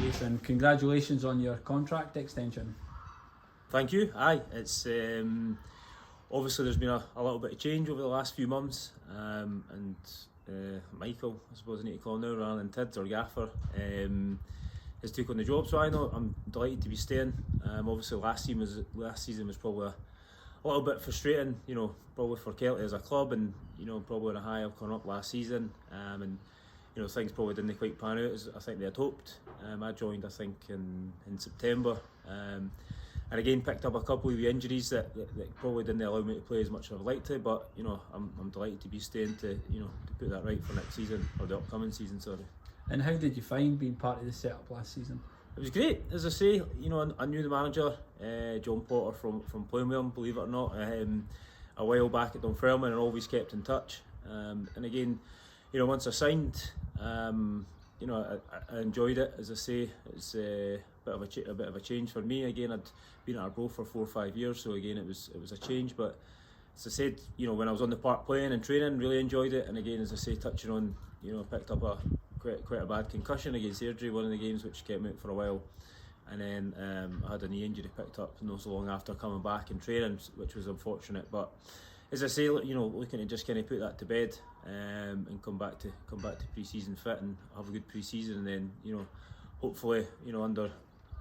Keith, and congratulations on your contract extension. Thank you. Aye, it's obviously there's been a little bit of change over the last few months, and Michael, I suppose I need to call now rather than Tids or Gaffer, has took on the job. So I know I'm delighted to be staying. Obviously last season was probably a little bit frustrating, probably for Kelty as a club, and probably on a high of coming up last season, and things probably didn't quite pan out as I think they had hoped. I joined I think in September, and again picked up a couple of injuries that probably didn't allow me to play as much as I'd like to, but I'm delighted to be staying to put that right for next season, or the upcoming season, sorry. And how did you find being part of the setup last season? It was great, as I say. I knew the manager, John Potter, from playing with him, believe it or not, a while back at Dunfermline, and always kept in touch. And again, once I signed, I enjoyed it. As I say, it's a bit of a change for me. Again, I'd been at Arbroath for 4 or 5 years, so again it was a change. But as I said, when I was on the park playing and training, really enjoyed it. And again, as I say, touching on, picked up quite a bad concussion against Airdrie, one of the games, which kept me out for a while, and then I had a knee injury picked up not so long after coming back and training, which was unfortunate. But as I say, looking to just kind of put that to bed, and come back to pre-season fit and have a good pre-season, and then hopefully under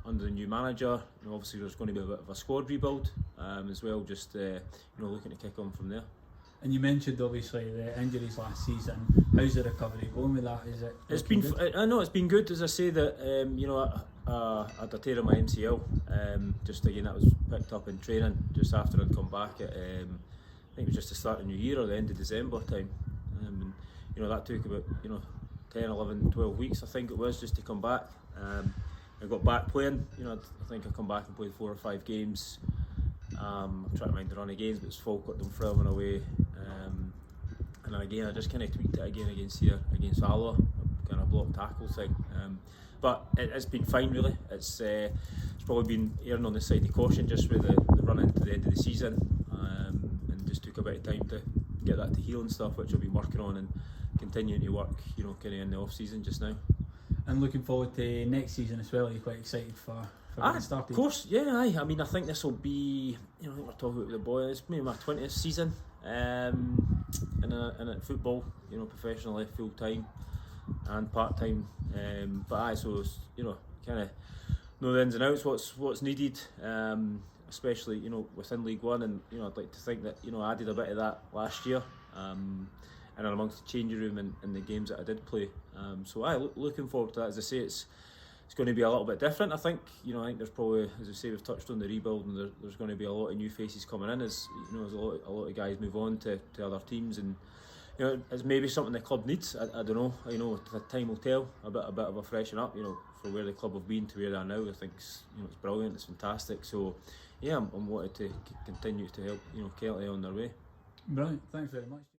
the new manager, obviously there's going to be a bit of a squad rebuild as well, just looking to kick on from there. And you mentioned obviously the injuries last season. How's the recovery going with that? It's been good? I know it's been good. As I say that I had a tear in my MCL. Just again, that was picked up in training just after I'd come back at I think it was just the start of the new year or the end of December time. And that took about 10, 11, 12 weeks I think it was just to come back. I got back playing. I think I come back and played 4 or 5 games. I'm trying to mind the run of games, but it's Falkirk, Dunfermline away, and then again I just kind of tweaked it again against Alloa, kind of block tackle thing. But it's been fine really. It's probably been erring on the side of caution just with the run into the end of the season, and just took a bit of time to get that to heal and stuff, which I've been working on and continuing to work, kind of in the off season just now. And looking forward to next season as well. Are you quite excited for getting started? Of course, yeah. I mean, I think this will be, we're talking about the boys, maybe my 20th season in football, professionally, full time and part time. So kind of know the ins and outs, what's needed, especially within League One, and I'd like to think that I added a bit of that last year. And amongst the changing room and the games that I did play, so looking forward to that. As I say, it's going to be a little bit different. I think I think there's probably, as I say, we've touched on the rebuild, and there's going to be a lot of new faces coming in as as a lot of guys move on to other teams, and it's maybe something the club needs. I don't know. Time will tell. A bit of a freshen up. For where the club have been to where they are now, I think it's brilliant. It's fantastic. So yeah, I'm wanted to continue to help Kelty on their way. Brilliant. Thanks very much.